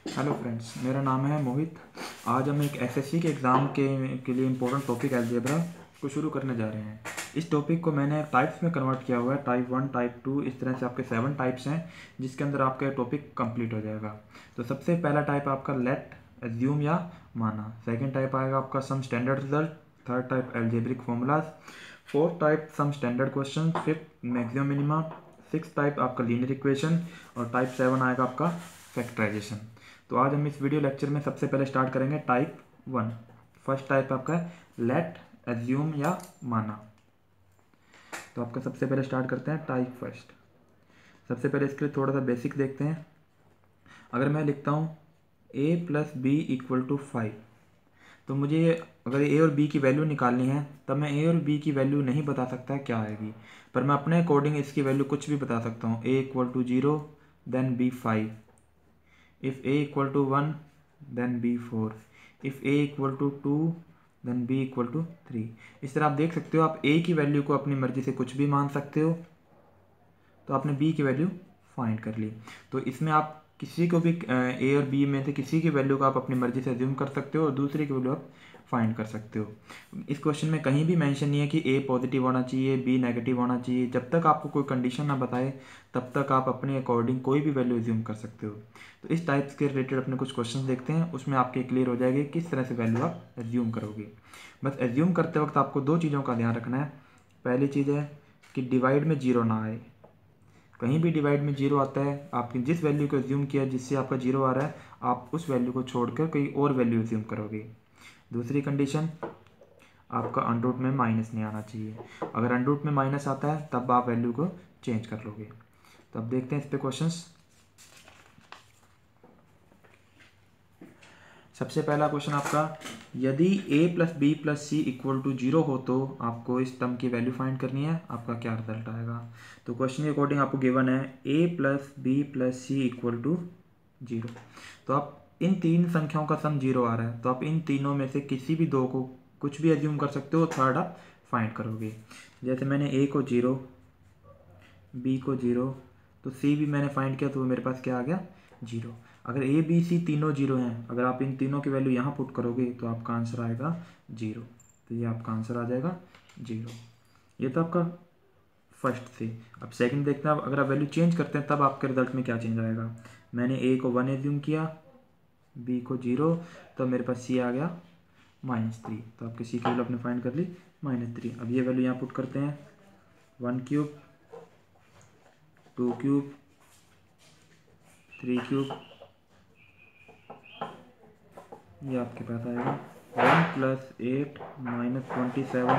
Hello friends, मेरा नाम है मोहित। आज हम एक एसएससी के एग्ज़ाम के लिए इम्पोर्टेंट टॉपिक अलजेब्रा को शुरू करने जा रहे हैं। इस टॉपिक को मैंने टाइप्स में कन्वर्ट किया हुआ है, टाइप 1, टाइप 2, इस तरह से आपके 7 टाइप्स हैं जिसके अंदर आपका टॉपिक कंप्लीट हो जाएगा। तो सबसे पहला टाइप आपका लेट, एज्यूम या माना। सेकेंड टाइप आएगा आपका some standard result. Third type algebraic formulas. Fourth type some standard question. Fifth maximum minima. Six type आपका लीनियर इक्वेशन। और टाइप 7 आएगा आपका फैक्टराइजेशन। तो आज हम इस वीडियो लेक्चर में सबसे पहले स्टार्ट करेंगे टाइप 1। फर्स्ट टाइप आपका है लेट, एज्यूम या माना। तो आपका सबसे पहले स्टार्ट करते हैं टाइप फर्स्ट। सबसे पहले इसके लिए थोड़ा सा बेसिक देखते हैं। अगर मैं लिखता हूँ a plus B equal to 5, तो मुझे अगर a और b की वैल्यू निकालनी है तब मैं a और b की वैल्यू नहीं बता सकता क्या आएगी, पर मैं अपने अकॉर्डिंग इसकी वैल्यू कुछ भी बता सकता हूँ। a equal to 0 then b 5, if a equal to 1 then b 4, if a equal to 2 then b equal to 3। इस तरह आप देख सकते हो, आप a की वैल्यू को अपनी मर्जी से कुछ भी मान सकते हो। तो आपने b की वैल्यू फाइंड कर ली। तो इसमें आप किसी को भी a और b में से किसी की वैल्यू को आप अपनी मर्जी से अज्यूम कर सकते हो और दूसरे की वैल्यू आप फाइंड कर सकते हो। इस क्वेश्चन में कहीं भी मेंशन नहीं है कि a पॉजिटिव होना चाहिए, b नेगेटिव होना चाहिए। जब तक आपको कोई कंडीशन ना बताए तब तक आप अपने अकॉर्डिंग कोई भी वैल्यू अज्यूम कर सकते हो। तो इस टाइप्स के रिलेटेड अपने कुछ क्वेश्चन देखते हैं, उसमें आपके क्लियर हो जाएगी किस तरह से वैल्यू आप एज्यूम करोगे। बस एज्यूम करते वक्त आपको दो चीज़ों का ध्यान रखना है। पहली चीज़ है कि डिवाइड में जीरो ना आए। कहीं भी डिवाइड में जीरो आता है, आपने जिस वैल्यू को एज्यूम किया जिससे आपका जीरो आ रहा है, आप उस वैल्यू को छोड़कर कोई और वैल्यू एज्यूम करोगे। दूसरी कंडीशन, आपका अंडरूट में माइनस नहीं आना चाहिए। अगर अंडरूट में माइनस आता है तब आप वैल्यू को चेंज कर लोगे। तो अब देखते हैं इस पे क्वेश्चंस। सबसे पहला क्वेश्चन आपका, यदि a plus B plus C equal to 0 हो तो आपको इस टर्म की वैल्यू फाइंड करनी है, आपका क्या रिजल्ट आएगा। तो क्वेश्चन के अकॉर्डिंग आपको गिवन है a plus B plus C equal to 0। तो आप इन तीन संख्याओं का सम 0 आ रहा है, तो आप इन तीनों में से किसी भी दो को कुछ भी एज्यूम कर सकते हो, थर्ड आप फाइंड करोगे। जैसे मैंने a को 0, b को 0, तो c भी मैंने फाइंड किया तो मेरे पास क्या आ गया, 0। अगर a b c तीनों 0 हैं, अगर आप इन तीनों की वैल्यू यहाँ पुट करोगे तो आपका आंसर आएगा 0। तो ये आपका आंसर आ जाएगा 0। ये तो आपका फर्स्ट से। अब सेकंड देखते हैं, अगर आप वैल्यू चेंज करते हैं तब आपके रिजल्ट में क्या चेंज आएगा। मैंने a को 1 एज्यूम किया, b को 0, तो मेरे पास c आ गया -3। तो आपके c की वैल्यू आपने फाइंड कर ली -3। अब ये वैल्यू यहाँ पुट करते हैं, 1 क्यूब, 2 क्यूब, 3 क्यूब, ये आपके पास आएगा 1 प्लस 8 माइनस 27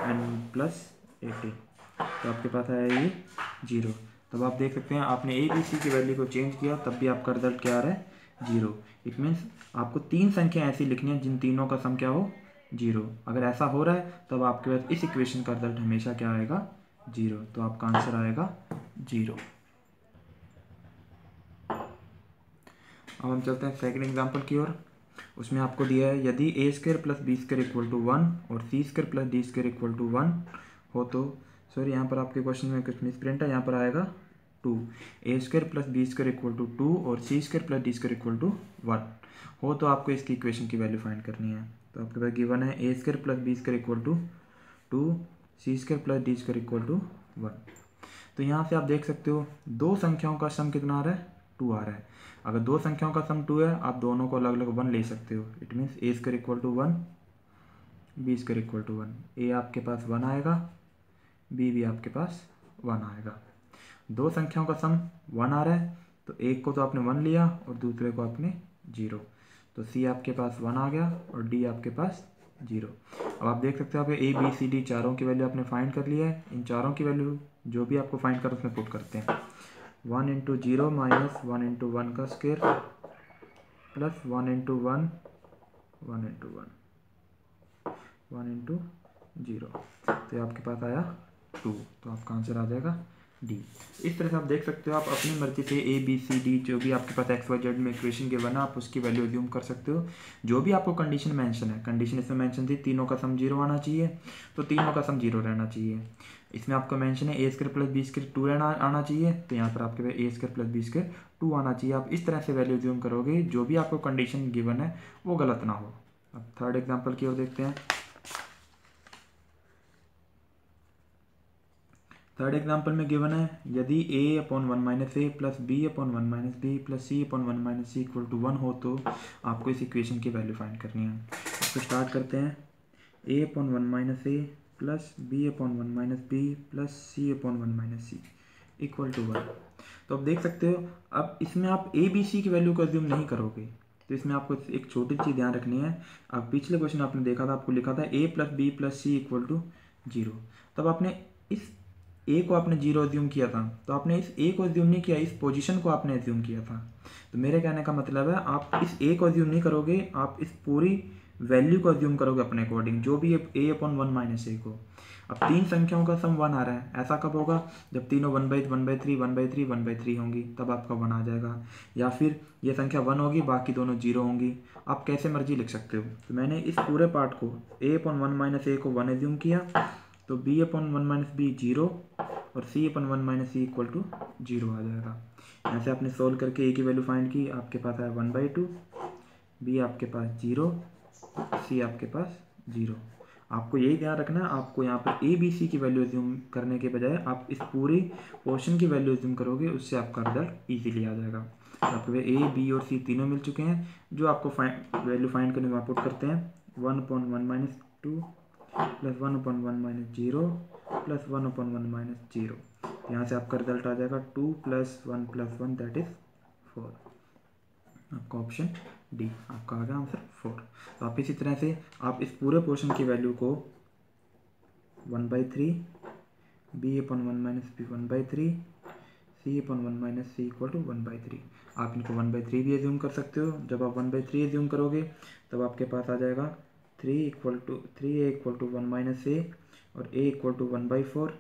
एंड प्लस 18। तो आपके पास आया ये 0। तब आप देख सकते हैं आपने ए बी सी की वैल्यू को चेंज किया तब भी आपका रिजल्ट क्या आ रहा है, 0। इट मीन्स आपको तीन संख्या ऐसी लिखनी है जिन तीनों का सम क्या हो, 0। अगर ऐसा हो रहा है तब आपके पास इस इक्वेशन का रिजल्ट हमेशा क्या आएगा, 0। तो आपका आंसर आएगा 0। अब हम चलते हैं सेकंड एग्जांपल की ओर। उसमें आपको दिया है यदि A square plus B square equal to 1 और C square plus D square equal to 1 हो तो, सॉरी यहाँ पर आपके क्वेश्चन में कुछ मिसप्रिंट है, यहाँ पर आएगा 2। A square plus B square equal to 2 और C square plus D square equal to 1 हो तो आपको इसकी इक्वेशन की वैल्यू फाइंड करनी है। तो आपके पास गिवन है A square plus B square equal to 2, C square plus D square equal to 1। तो यहाँ से आप देख सकते हो दो संख्याओं का सम कितना आ रहा है, 2 आ रहा है। अगर दो संख्याओं का सम 2 है, आप दोनों को अलग अलग 1 ले सकते हो। It means A square equal to 1, B square equal to 1। A आपके पास 1 आएगा, बी भी आपके पास 1 आएगा। दो संख्याओं का सम 1 आ रहा है, तो एक को तो आपने 1 लिया और दूसरे को आपने 0। तो सी आपके पास 1 आ गया और डी आपके पास 0। अब आप देख सकते हो आप ए बी सी डी चारों की वैल्यू आपने फाइंड कर लिया है। इन चारों की वैल्यू जो भी आपको फाइंड कर उसमें पुट करते हैं। 1 इंटू 0 माइनस 1 इंटू 1 का square plus 1 into 1, 1 into 1, 1 into 0। तो ये आपके पास आया 2। तो आपका आंसर आ जाएगा डी। इस तरह से आप देख सकते हो, आप अपनी मर्जी से ए बी सी डी जो भी आपके पास एक्स वाई जेड में इक्वेशन गिवन है आप उसकी वैल्यू अज्यूम कर सकते हो। जो भी आपको कंडीशन मेंशन है, कंडीशन इसमें मेंशन थी तीनों का सम जीरो आना चाहिए, तो तीनों का सम जीरो रहना चाहिए। इसमें आपको मेंशन है A square plus B square 2 आना चाहिए, तो यहाँ पर आपके पास ए स्क्वायर प्लस बी स्क्वायर 2 आना चाहिए। आप इस तरह से वैल्यू अज्यूम करोगे जो भी आपको कंडीशन गिवन है वो गलत ना हो। अब थर्ड एग्जाम्पल की ओर देखते हैं। थर्ड एग्जाम्पल में गिवन है यदि a upon one minus A plus B upon one minus B plus C upon one minus C equal to 1 हो तो आपको इस इक्वेशन की वैल्यू फाइंड करनी है। तो स्टार्ट करते हैं। a upon one minus A plus B upon one minus B plus C upon one minus C equal to 1। तो आप देख सकते हो, अब इसमें आप ए बी सी की वैल्यू को अज्यूम नहीं करोगे, तो इसमें आपको एक छोटी चीज़ ध्यान रखनी है। अब पिछले क्वेश्चन आपने देखा था, आपको लिखा था a plus B plus C equal to 0, तब आपने इस ए को आपने जीरो अज्यूम किया था, तो आपने इस ए को अज्यूम नहीं किया, इस पोजीशन को आपने अज्यूम किया था। तो मेरे कहने का मतलब है आप इस ए को अज्यूम नहीं करोगे, आप इस पूरी वैल्यू को अज्यूम करोगे अपने अकॉर्डिंग, जो भी ए अपॉन वन माइनस ए को। अब तीन संख्याओं का सम 1 आ रहा है, ऐसा कब होगा जब तीनों 1/3 होंगी, तब आपका 1 आ जाएगा। या फिर ये संख्या 1 होगी, बाकी दोनों 0 होंगी। आप कैसे मर्जी लिख सकते हो। तो मैंने इस पूरे पार्ट को A upon one minus A को 1 अज्यूम किया, तो B upon one minus B 0 और C upon one minus C equal to 0 आ जाएगा। यहाँ से आपने सोल्व करके ए की वैल्यू फाइंड की, आपके पास आया 1/2, बी आपके पास 0, सी आपके पास 0। आपको यही ध्यान रखना है, आपको यहाँ पर ए बी सी की वैल्यू अज्यूम करने के बजाय आप इस पूरी पोर्शन की वैल्यू अज्यूम करोगे, उससे आपका रिजल्ट ईजिली आ जाएगा। तो आपके ए बी और सी तीनों मिल चुके हैं, जो आपको वैल्यू फाइंड करने में पुट करते हैं 1/1 - 2 प्लस 1/1 - 0 प्लस 1/1 - 0। यहाँ से आपका रिजल्ट आ जाएगा 2 + 1 + 1 दैट इज 4। आपका ऑप्शन डी आपका आ गया आंसर 4। तो आप इसी तरह से आप इस पूरे पोर्शन की वैल्यू को 1/3 B upon one minus B 1/3 C upon one minus C equal to 1/3। आप इनको 1/3 भी एज्यूम कर सकते हो। जब आप 1/3 एज्यूम करोगे तब आपके पास आ जाएगा 3a इक्वल टू 1 माइनस ए और a इक्वल टू 1/4,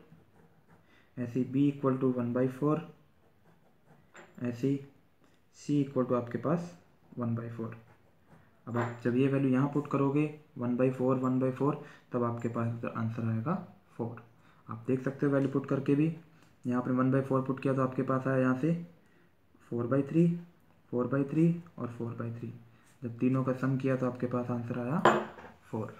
ऐसे b इक्वल टू 1/4, ऐसे c इक्वल टू आपके पास 1/4। अब आप जब ये वैल्यू यहाँ पुट करोगे 1/4 तब आपके पास आंसर आएगा 4। आप देख सकते हो वैल्यू पुट करके भी, यहाँ पर 1/4 पुट किया तो आपके पास आया यहाँ से 4/3 और 4/3। जब तीनों का सम किया तो आपके पास आंसर आया 4।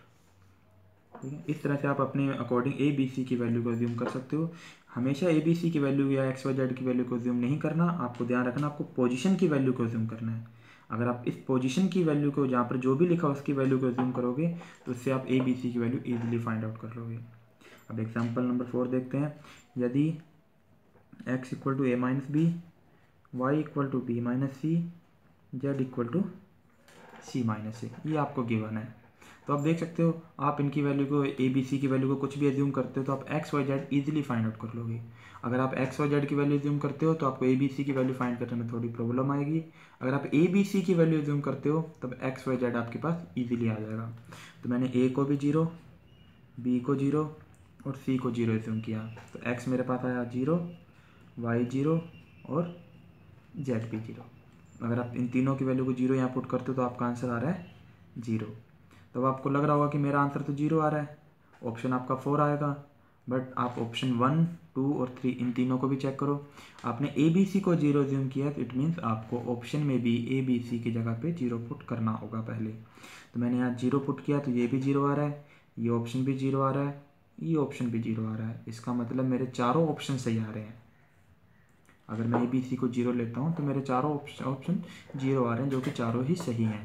ठीक है, इस तरह से आप अपने अकॉर्डिंग ए बी सी की वैल्यू को अज्यूम कर सकते हो। हमेशा ए बी सी की वैल्यू या एक्स वाई जेड की वैल्यू को अज्यूम नहीं करना, आपको ध्यान रखना आपको पोजीशन की वैल्यू को अज्यूम करना है। अगर आप इस पोजीशन की वैल्यू को जहाँ पर जो भी लिखा हो उसकी वैल्यू को अज्यूम करोगे तो उससे आप ए बी सी की वैल्यू ईजिली फाइंड आउट कर लोगे। अब एग्जाम्पल नंबर 4 देखते हैं। यदि x equal to a minus B, Y equal to B minus C, Z equal to C minus A, ये आपको गिवन है। तो आप देख सकते हो आप इनकी वैल्यू को ए बी सी की वैल्यू को कुछ भी एज्यूम करते हो तो आप X Y Z easily find out कर लोगे। अगर आप एक्स वाई जेड की वैल्यू एज्यूम करते हो तो आपको ए बी सी की वैल्यू फाइंड करने में थोड़ी प्रॉब्लम आएगी। अगर आप ए बी सी की वैल्यू एज्यूम करते हो तब एक्स वाई जेड आपके पास ईजिली आ जाएगा। तो मैंने ए को भी 0, बी को 0 और सी को 0 एज्यूम किया, तो एक्स मेरे पास आया 0, वाई 0 और जेड भी 0। अगर आप इन तीनों की वैल्यू को 0 यहाँ पुट करते हो तो आपका आंसर आ रहा है 0। तो आपको लग रहा होगा कि मेरा आंसर तो 0 आ रहा है, ऑप्शन आपका 4 आएगा। बट आप ऑप्शन 1, 2 और 3 इन तीनों को भी चेक करो। आपने ए बी सी को 0 एज्यूम किया तो इट मीन्स आपको ऑप्शन में भी ए बी सी की जगह पे 0 पुट करना होगा पहले। तो मैंने यहाँ 0 पुट किया तो ये भी 0 आ रहा है, ये ऑप्शन भी 0 आ रहा है, ये ऑप्शन भी 0 आ रहा है। इसका मतलब मेरे चारों ऑप्शन सही आ रहे हैं। अगर मैं ए बी सी को 0 लेता हूँ तो मेरे चारों ऑप्शन 0 आ रहे हैं, जो कि चारों ही सही हैं।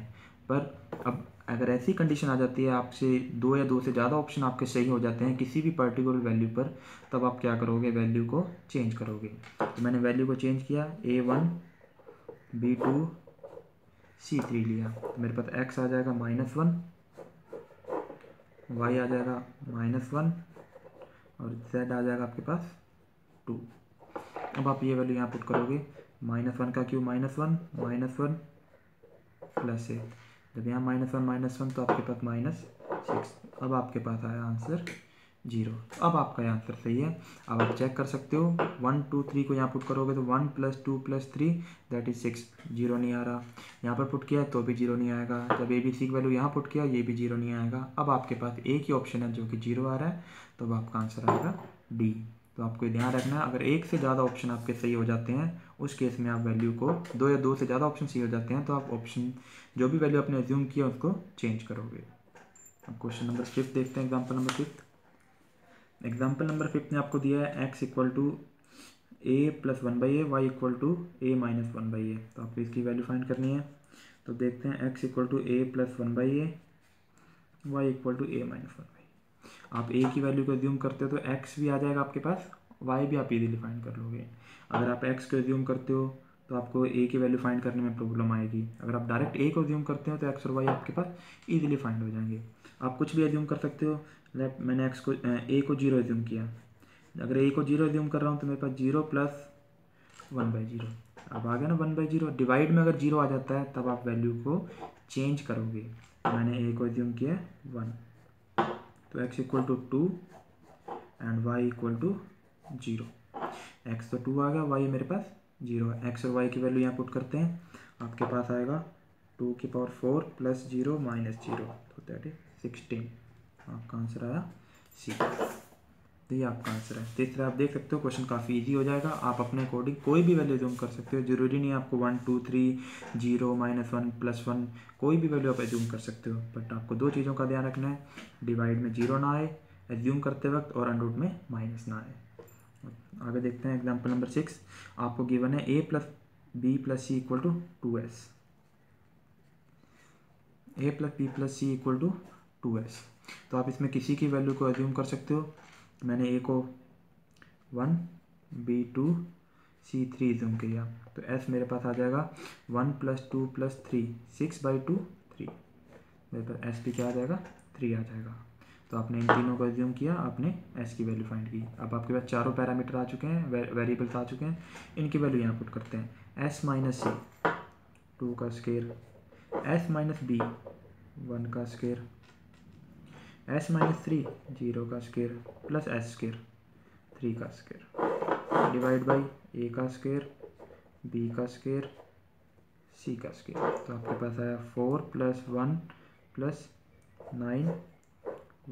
पर अब अगर ऐसी कंडीशन आ जाती है आपसे 2 या 2 से ज़्यादा ऑप्शन आपके सही हो जाते हैं किसी भी पर्टिकुलर वैल्यू पर, तब आप क्या करोगे, वैल्यू को चेंज करोगे। तो मैंने वैल्यू को चेंज किया, A1 B2 C3 लिया, तो मेरे पास x आ जाएगा -1, y आ जाएगा -1 और z आ जाएगा आपके पास 2। अब आप ये वैल्यू यहाँ पुट करोगे, -1 का क्यूब -1 प्लस ए, जब यहाँ -1 तो आपके पास -6। अब आपके पास आया आंसर 0। अब आपका ये आंसर सही है। अब आप चेक कर सकते हो, 1 2 3 को यहाँ पुट करोगे तो 1 + 2 + 3 दैट इज 6, 0 नहीं आ रहा। यहाँ पर पुट किया तो भी 0 नहीं आएगा। जब ABC की वैल्यू यहाँ पुट किया ये भी 0 नहीं आएगा। अब आपके पास एक ही ऑप्शन है जो कि 0 आ रहा है, तो अब आपका आंसर आएगा D। तो आपको ध्यान रखना है, अगर एक से ज़्यादा ऑप्शन आपके सही हो जाते हैं उस केस में आप वैल्यू को, दो या दो से ज़्यादा ऑप्शन सही हो जाते हैं तो आप ऑप्शन जो भी वैल्यू आपने एज्यूम किया उसको चेंज करोगे। अब क्वेश्चन नंबर 5 देखते हैं, एग्जाम्पल नंबर 5। एग्जाम्पल नंबर 5 ने आपको दिया है x = a + 1/a, y = a - 1/a। तो आपको इसकी वैल्यू फाइंड करनी है। तो देखते हैं x = a + 1/a, y = a - 1/a। आप a की वैल्यू को एज्यूम करते हो तो x भी आ जाएगा आपके पास, y भी आप इजीली फाइंड कर लोगे। अगर आप x को एज्यूम करते हो तो आपको a की वैल्यू फाइंड करने में प्रॉब्लम आएगी। अगर आप डायरेक्ट a को एज्यूम करते हो तो x और y आपके पास इजीली फाइंड हो जाएंगे। आप कुछ भी एज्यूम कर सकते हो। मैंने a को 0 एज्यूम किया। अगर a को 0 एज्यूम कर रहा हूँ तो मेरे पास 0 + 1/0। अब आ गया ना 1/0। डिवाइड में अगर 0 आ जाता है तब आप वैल्यू को चेंज करोगे। मैंने a को एज्यूम किया 1, तो x = 2 एंड y = 0। x तो 2 आ गया, y मेरे पास 0 है। x और y की वैल्यू यहाँ पुट करते हैं, आपके पास आएगा 2⁴ + 0 - 0, तो दैट इज 16। आपका आंसर आया सी। तो ये आपका आंसर है। तो इस तरह आप देख सकते हो क्वेश्चन काफ़ी इजी हो जाएगा। आप अपने अकॉर्डिंग कोई भी वैल्यू एज्यूम कर सकते हो, जरूरी नहीं है आपको 1 2 3 0 -1 +1, कोई भी वैल्यू आप एज्यूम कर सकते हो। बट आपको दो चीज़ों का ध्यान रखना है, डिवाइड में 0 ना आए एज्यूम करते वक्त, और अंडर रूट में माइनस ना आए। आगे देखते हैं एग्जाम्पल नंबर 6। आपको गिवन है a + b + c = 2s। a + b + c = 2s। तो आप इसमें किसी की वैल्यू को एज्यूम कर सकते हो। मैंने a को 1, b 2, c 3 एज्यूम किया, तो s मेरे पास आ जाएगा 1 + 2 + 3, 6/2 3। मेरे पास s भी क्या आ जाएगा, 3 आ जाएगा। तो आपने इन तीनों को एज्यूम किया, आपने s की वैल्यू फाइंड की। अब आपके पास चारों पैरामीटर आ चुके हैं, वेरिएबल्स आ चुके हैं, इनकी वैल्यू यहाँ पुट करते हैं। s - c 2 का स्क्वायर, s - b 1 का स्क्वायर, s - 3 0 का स्क्वायर प्लस s स्क्वायर 3 का स्क्वायर, डिवाइड बाई a का स्क्वायर, b का स्क्वायर, c का स्क्वायर। तो आपके पास आया 4 + 1 + 9,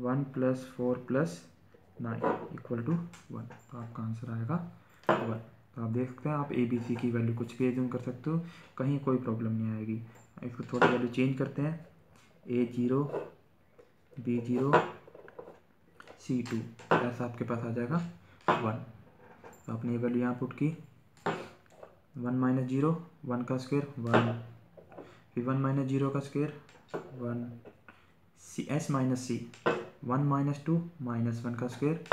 1 + 4 + 9 = 1। तो आपका आंसर आएगा 1। तो आप देख सकते हैं, आप ABC की वैल्यू कुछ भी एज्यूम कर सकते हो, कहीं कोई प्रॉब्लम नहीं आएगी। इसको थोड़ी वैल्यू चेंज करते हैं, A0 B0 C2, ऐसा आपके पास आ जाएगा 1। तो आपने ये वैल्यू यहाँ पुट की, 1 - 0 1 का स्क्वायर 1, फिर 1 - 0 का स्क्वायर 1, s - c 1 - 2 -1 का स्क्वायर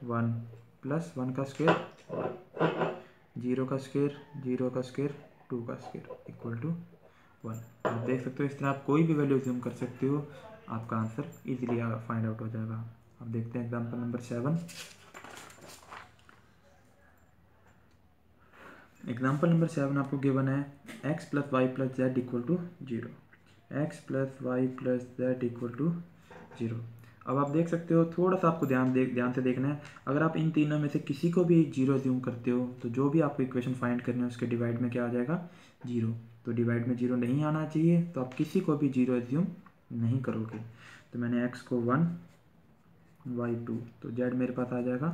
1 + 1 का स्क्वायर 1, 0 का स्क्वायर 0 का स्क्वायर 2 का स्क्वायर = 1। आप देख सकते हो, इस तरह आप कोई भी वैल्यू एज्यूम कर सकते हो, आपका आंसर इजीली फाइंड आउट हो जाएगा। अब देखते हैं एग्जाम्पल नंबर 7। एग्जाम्पल नंबर 7 आपको गिवन है x + y + z = 0। x + y + z = 0। अब आप देख सकते हो, थोड़ा सा आपको ध्यान से देखना है। अगर आप इन तीनों में से किसी को भी 0 एज्यूम करते हो तो जो भी आपको इक्वेशन फाइंड करना है उसके डिवाइड में क्या आ जाएगा, 0। तो डिवाइड में 0 नहीं आना चाहिए, तो आप किसी को भी 0 एज्यूम नहीं करोगे। तो मैंने x को 1 y 2, तो z मेरे पास आ जाएगा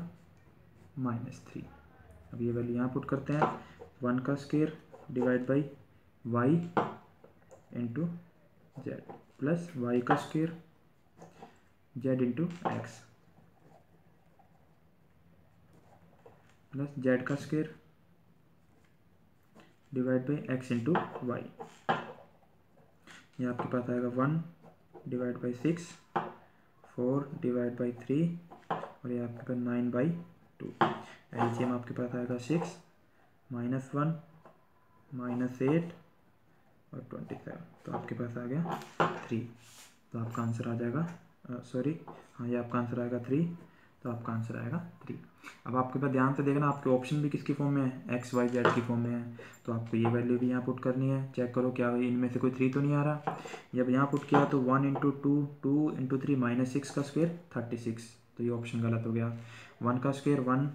-3। अब ये वैल्यू यहाँ पुट करते हैं, 1 का square divide by y into z plus y का square z into X plus z का square divide by x into Y. ये आपके पास आएगा 1 डिवाइड बाई 6, 4 डिवाइड बाई 3, और ये आपके पास 9/2। एलसीएम आपके पास आएगा 6 -1 -8 और 27। तो आपके पास आ गया 3। तो आपका आंसर आ जाएगा, सॉरी हाँ, ये आपका आंसर आएगा 3। तो आपका आंसर आएगा 3। अब आपके पास ध्यान से देखना, आपके ऑप्शन भी किसकी फॉर्म में है, x y z की फॉर्म में है। तो आपको ये वैल्यू भी यहाँ पुट करनी है। चेक करो क्या इनमें से कोई 3 तो नहीं आ रहा। जब यहाँ पुट किया तो 1 × 2 2 × 3 -6 का स्क्वायर 36, तो ये ऑप्शन गलत हो गया। 1 का स्क्वायर 1,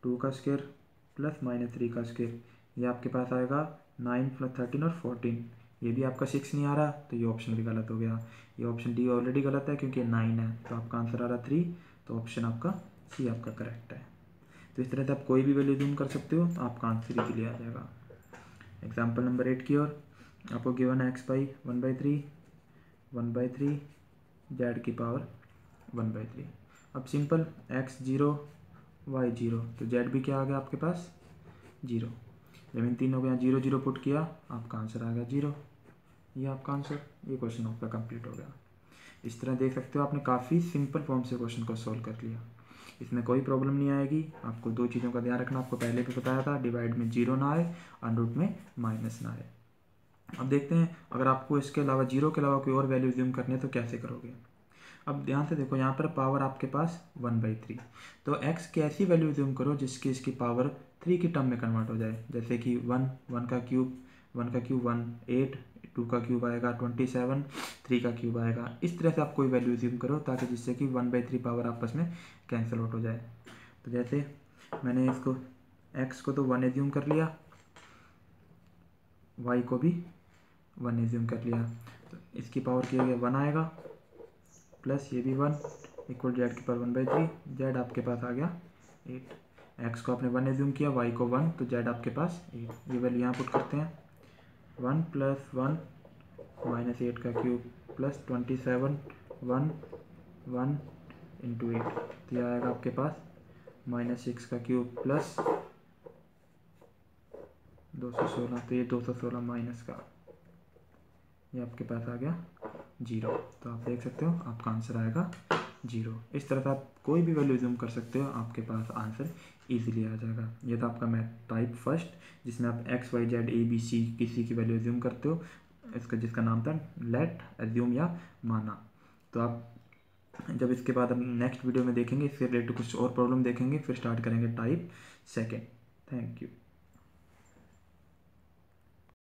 2 का स्क्वायर प्लस -3 का स्क्वायर, ये आपके पास आएगा 9 + 13 और 14। ये भी आपका 6 नहीं आ रहा, तो ये ऑप्शन भी गलत हो गया। ये ऑप्शन डी ऑलरेडी गलत है क्योंकि 9 है, तो आपका आंसर आ रहा 3। तो ऑप्शन आपका सी आपका करेक्ट है। तो इस तरह से आप कोई भी वैल्यू जूम कर सकते हो, तो आपका आंसर इजीली आ जाएगा। एग्जाम्पल नंबर 8 की ओर। आपको गिवन है x बाई 1/3, 1/3 z की पावर 1/3। अब सिंपल x 0 y 0, तो z भी क्या आ गया आपके पास 0। जब इन तीनों को यहाँ 0 0 पुट किया, आपका आंसर आ गया 0। ये आपका आंसर, ये क्वेश्चन आपका कंप्लीट हो गया। इस तरह देख सकते हो आपने काफ़ी सिंपल फॉर्म से क्वेश्चन को सॉल्व कर लिया। इसमें कोई प्रॉब्लम नहीं आएगी। आपको 2 चीज़ों का ध्यान रखना, आपको पहले भी बताया था, डिवाइड में 0 ना आए, अंडर में माइनस ना आए। अब देखते हैं अगर आपको इसके अलावा 0 के अलावा कोई और वैल्यू ज्यूम करनी है तो कैसे करोगे। अब ध्यान से देखो, यहाँ पर पावर आपके पास 1/3, तो x की ऐसी वैल्यू ज्यूम करो जिसकी इसकी पावर 3 की टर्म में कन्वर्ट हो जाए। जैसे कि 1 का क्यूब 1, 8, 2 का क्यूब आएगा 27, 3 का क्यूब आएगा। इस तरह से आप कोई वैल्यू ज्यूम करो ताकि जिससे कि 1/3 पावर आपस में कैंसिल आउट हो जाए। तो जैसे मैंने इसको x को तो 1 एज्यूम कर लिया, y को भी 1 एज्यूम कर लिया, तो इसकी पावर किया गया 1 आएगा, प्लस ये भी 1 इक्वल जेड की पावर 1/3। जेड आपके पास आ गया 8। एक्स को आपने 1 एज्यूम किया, वाई को 1, तो जेड आपके पास 8। ये वैल्यू यहाँ पुट करते हैं, 1 + 1 -8 का क्यूब प्लस 27, 1 1 × 8, तो यह आएगा आपके पास -6 का क्यूब प्लस 216, तो ये 216 माइनस का, ये आपके पास आ गया 0। तो आप देख सकते हो आपका आंसर आएगा 0। इस तरह से आप कोई भी वैल्यू ज्यूम कर सकते हो, आपके पास आंसर इजीली आ जाएगा। ये था आपका मैथ टाइप फर्स्ट, जिसमें आप x y z a b c किसी की वैल्यू ज्यूम करते हो, जिसका नाम था लेट, एज्यूम या माना। तो आप जब इसके बाद हम नेक्स्ट वीडियो में देखेंगे, इससे रिलेटेड कुछ और प्रॉब्लम देखेंगे, फिर स्टार्ट करेंगे टाइप सेकेंड। Thank you.